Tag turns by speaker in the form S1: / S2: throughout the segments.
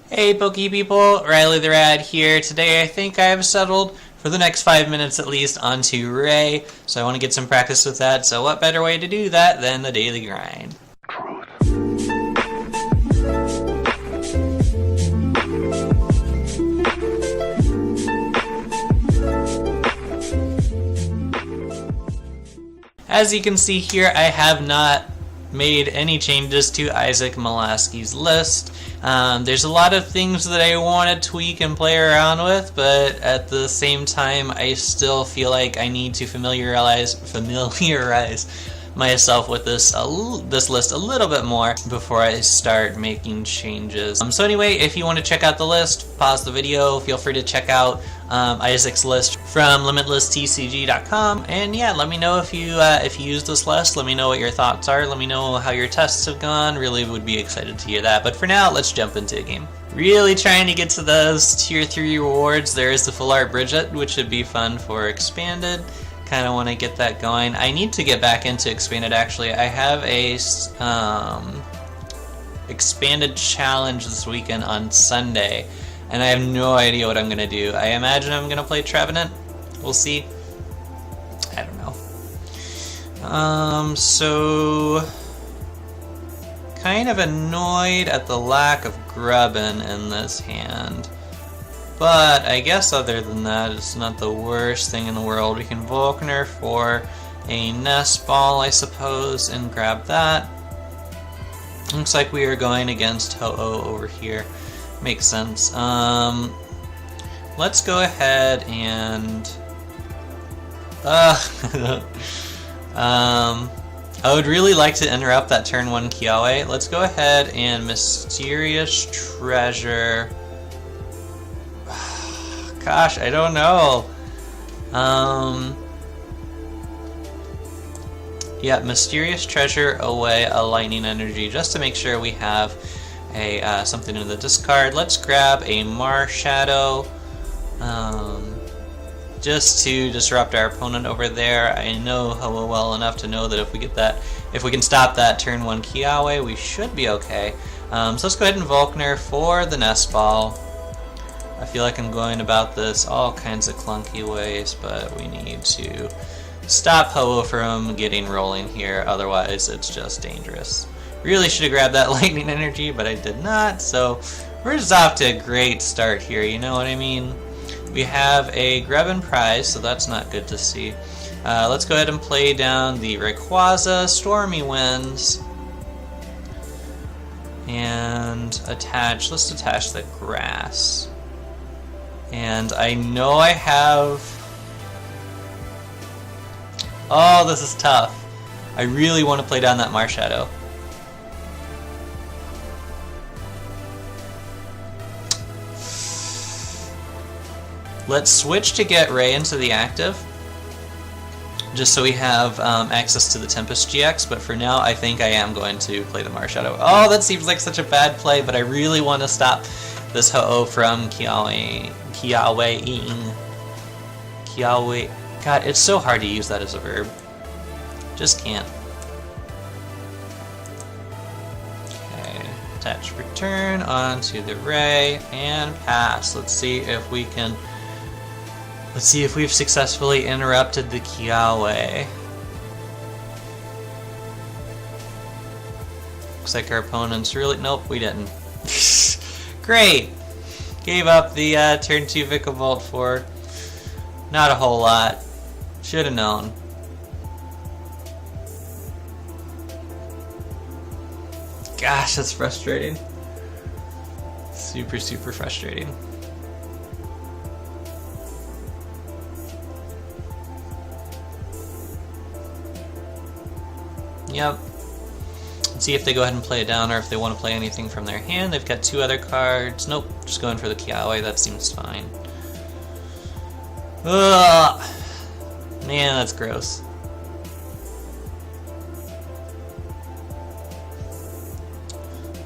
S1: Hey Pokey people, Riley the Rad here. Today I think I have settled, for the next 5 minutes at least, onto Ray. So I want to get some practice with that, so what better way to do that than the daily grind? As you can see here, I have not made any changes to Isaac Molaski's list. There's a lot of things that I want to tweak and play around with, but at the same time I still feel like I need to familiarize myself with this list a little bit more before I start making changes. So anyway, if you want to check out the list, pause the video, feel free to check out Isaac's list from limitlesstcg.com, and yeah, let me know if you use this list. Let me know what your thoughts are. Let me know how your tests have gone. Really would be excited to hear that. But for now, let's jump into a game. Really trying to get to those tier 3 rewards. There is the full art Bridget, which should be fun for expanded. Kind of want to get that going. I need to get back into expanded actually. I have a expanded challenge this weekend on Sunday, and I have no idea what I'm going to do. I imagine I'm going to play Trevenant. We'll see. I don't know. So kind of annoyed at the lack of Grubbin in this hand. But I guess other than that, it's not the worst thing in the world. We can Volkner for a Nest Ball, I suppose, and grab that. Looks like we are going against Ho-Oh over here. Makes sense. Let's go ahead and... I would really like to interrupt that turn 1 Kiawe. Let's go ahead and Mysterious Treasure... Gosh, I don't know. Yeah, Mysterious Treasure away a Lightning Energy just to make sure we have a something in the discard. Let's grab a Marshadow just to disrupt our opponent over there. I know Ho-Oh well enough to know that if we can stop that turn 1 Kiawe, we should be okay. So let's go ahead and Volkner for the Nest Ball. I feel like I'm going about this all kinds of clunky ways, but we need to stop Ho-Oh from getting rolling here, otherwise it's just dangerous. Really should have grabbed that Lightning Energy, but I did not, so we're just off to a great start here, you know what I mean? We have a Grubbin prize, so that's not good to see. Let's go ahead and play down the Rayquaza Stormy Winds. And let's attach the grass. And I know I have... Oh, this is tough. I really want to play down that Marshadow. Let's switch to get Ray into the active, just so we have access to the Tempest GX, but for now I think I am going to play the Marshadow. Oh, that seems like such a bad play, but I really want to stop this Ho-Oh from Kiawe. God, it's so hard to use that as a verb. Just can't. Okay, attach return onto the Ray and pass. Let's see if we can. Let's see if we've successfully interrupted the Kiawe. Looks like our opponent's really. Nope, we didn't. Great! Gave up the turn 2 Vikavolt for not a whole lot. Should have known. Gosh, that's frustrating. Super, super frustrating. Yep. Let's see if they go ahead and play it down, or if they want to play anything from their hand. They've got 2 other cards. Nope, just going for the Kiawe. That seems fine. Ugh. Man, that's gross.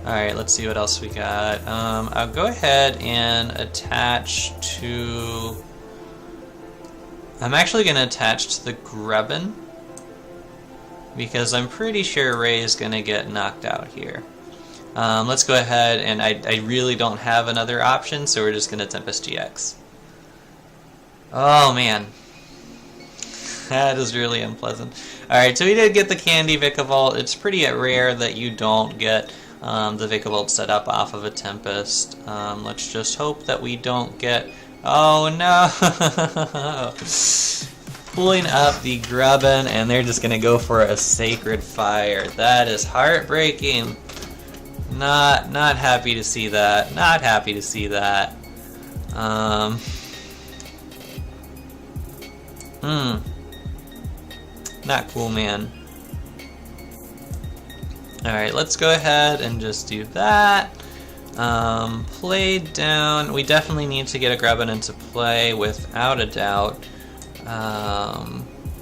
S1: Alright, let's see what else we got. I'll go ahead and attach to... I'm actually going to attach to the Grubbin, because I'm pretty sure Ray is going to get knocked out here. Let's go ahead, and I really don't have another option, so we're just going to Tempest GX. Oh man, that is really unpleasant. Alright, so we did get the Candy Vikavolt. It's pretty rare that you don't get the Vikavolt set up off of a Tempest. Let's just hope that we don't get... Oh no! Pulling up the Grubbin, and they're just going to go for a Sacred Fire. That is heartbreaking. Not happy to see that. Not happy to see that. Not cool, man. Alright, let's go ahead and just do that. Play down. We definitely need to get a Grubbin into play without a doubt.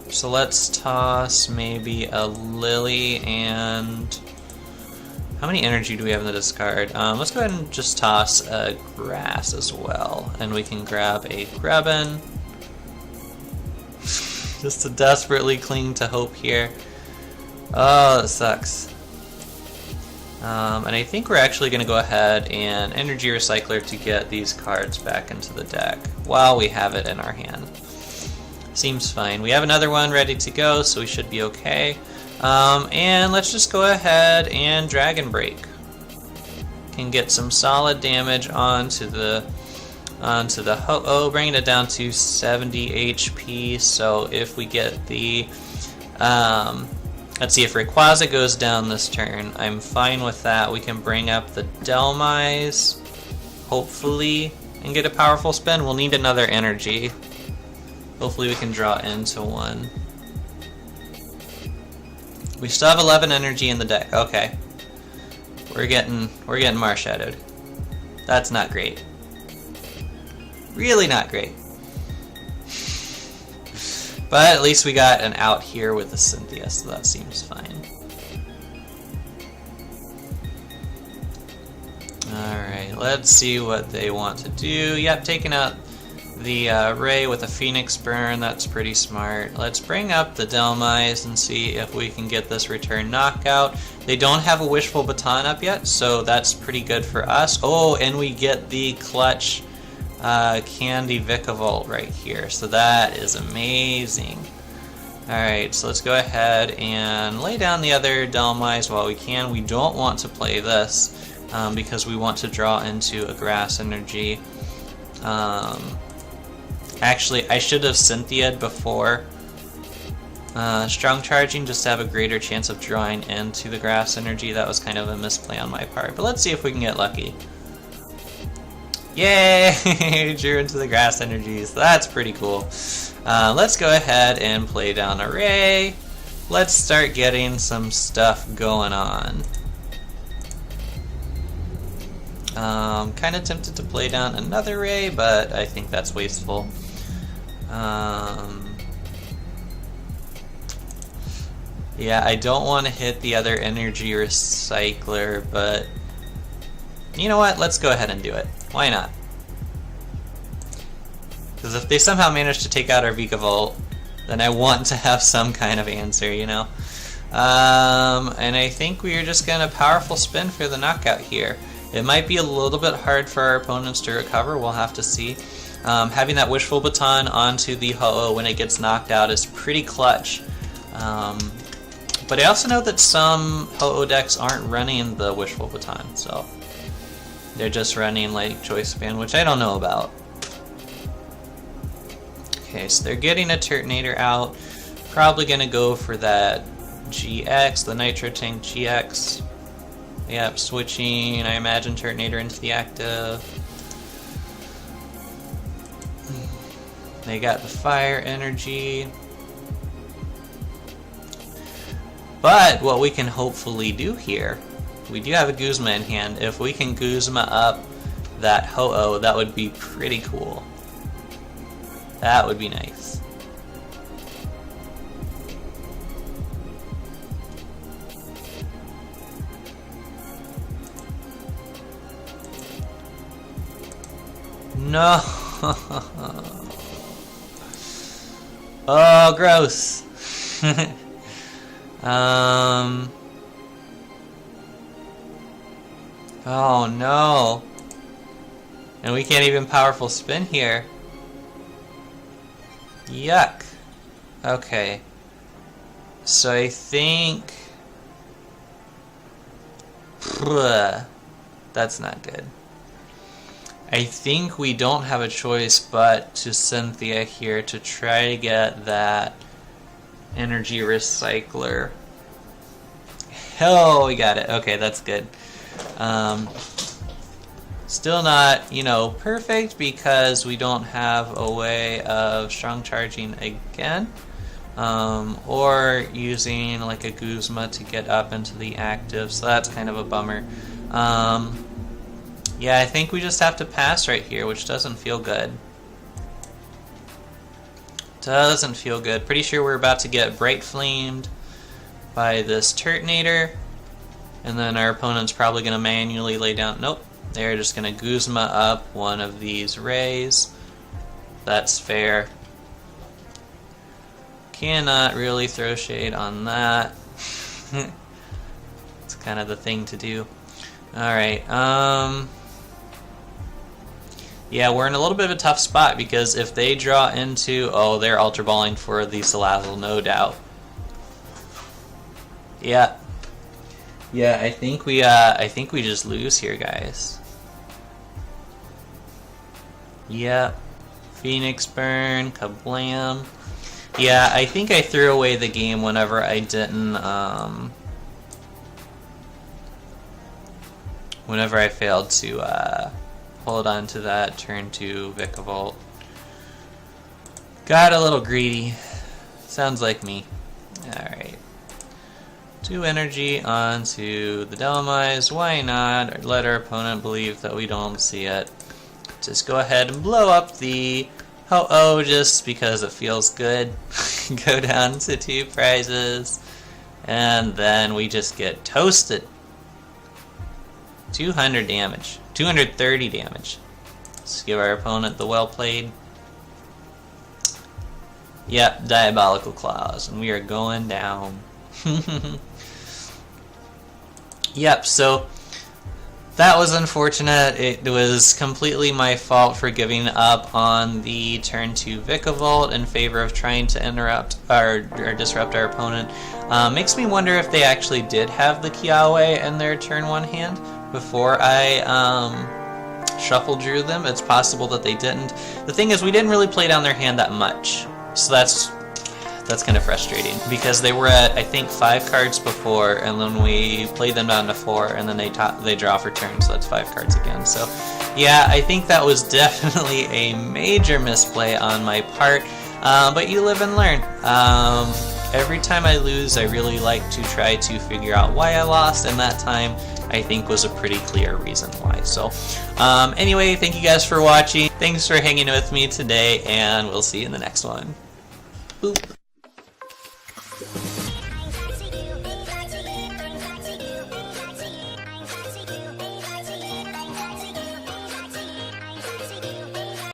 S1: So let's toss maybe a Lily and... How many energy do we have in the discard? Let's go ahead and just toss a Grass as well. And we can grab a Grubbin. Just to desperately cling to hope here. Oh, that sucks. And I think we're actually going to go ahead and Energy Recycler to get these cards back into the deck while we have it in our hand. Seems fine. We have another one ready to go, so we should be okay. And let's just go ahead and Dragon Break. Can get some solid damage onto the Ho-Oh, bringing it down to 70 HP. So if we get the let's see, if Rayquaza goes down this turn, I'm fine with that. We can bring up the Delmise, hopefully, and get a powerful spin. We'll need another energy. Hopefully we can draw into one. We still have 11 energy in the deck. Okay. We're getting Marshadowed. That's not great. Really not great. But at least we got an out here with the Cynthia, so that seems fine. Alright, let's see what they want to do. Yep, taking out the Ray with a Phoenix Burn, that's pretty smart. Let's bring up the Delmise and see if we can get this return knockout. They don't have a Wishful Baton up yet, so that's pretty good for us. Oh, and we get the clutch Candy Vikavolt right here, so that is amazing. Alright, so let's go ahead and lay down the other Delmise while we can. We don't want to play this because we want to draw into a Grass Energy. Actually, I should have Cynthia'd before Strong Charging just to have a greater chance of drawing into the Grass Energy. That was kind of a misplay on my part, but let's see if we can get lucky. Yay! Drew into the Grass Energies. That's pretty cool. Let's go ahead and play down a Ray. Let's start getting some stuff going on. Kind of tempted to play down another Ray, but I think that's wasteful. Yeah, I don't want to hit the other Energy Recycler, but you know what? Let's go ahead and do it. Why not? Because if they somehow manage to take out our Vikavolt, then I want to have some kind of answer, you know? And I think we are just going to powerful spin for the knockout here. It might be a little bit hard for our opponents to recover, we'll have to see. Having that Wishful Baton onto the Ho-Oh when it gets knocked out is pretty clutch. But I also know that some Ho-Oh decks aren't running the Wishful Baton, so they're just running like Choice Band, which I don't know about. Okay, so they're getting a Turtonator out. Probably going to go for that GX, the Nitro Tank GX. Yep, switching, I imagine, Turtonator into the active. They got the Fire Energy. But what we can hopefully do here, we do have a Guzma in hand. If we can Guzma up that Ho-Oh, that would be pretty cool. That would be nice. No. Oh, gross. Oh no. And we can't even powerful spin here. Yuck. Okay. So I think... That's not good. I think we don't have a choice but to Cynthia here to try to get that energy recycler. Oh, we got it. Okay, that's good. Still not, you know, perfect because we don't have a way of strong charging again. Or using like a Guzma to get up into the active, so that's kind of a bummer. Yeah, I think we just have to pass right here, which doesn't feel good. Doesn't feel good. Pretty sure we're about to get bright flamed by this Turtonator, and then our opponent's probably going to manually lay down. Nope, they're just going to Guzma up one of these rays. That's fair. Cannot really throw shade on that. It's kind of the thing to do. Alright, yeah, we're in a little bit of a tough spot because if they draw into... Oh, they're Ultra Balling for the Salazzle, no doubt. Yeah. Yeah, I think we just lose here, guys. Yep. Phoenix Burn, kablam. Yeah, I think I threw away the game whenever I didn't, whenever I failed to, hold on to that turn 2 Vikavolt. Got a little greedy. Sounds like me. Alright. 2 energy onto the Dolomize. Why not? Let our opponent believe that we don't see it. Just go ahead and blow up the Ho-Oh just because it feels good. Go down to 2 prizes. And then we just get toasted. 200 damage. 230 damage. Let's give our opponent the well played. Yep, Diabolical Claws. And we are going down. Yep, so that was unfortunate. It was completely my fault for giving up on the turn 2 Vikavolt in favor of trying to interrupt or disrupt our opponent. Makes me wonder if they actually did have the Kiawe in their turn 1 hand before I shuffle drew them. It's possible that they didn't. The thing is, we didn't really play down their hand that much, so that's kind of frustrating because they were at, I think, 5 cards before, and then we played them down to 4, and then they draw for turn, so that's 5 cards again. So yeah, I think that was definitely a major misplay on my part, but you live and learn. Every time I lose, I really like to try to figure out why I lost, and that time I think was a pretty clear reason why. So anyway, thank you guys for watching. Thanks for hanging with me today, and we'll see you in the next one. Boop.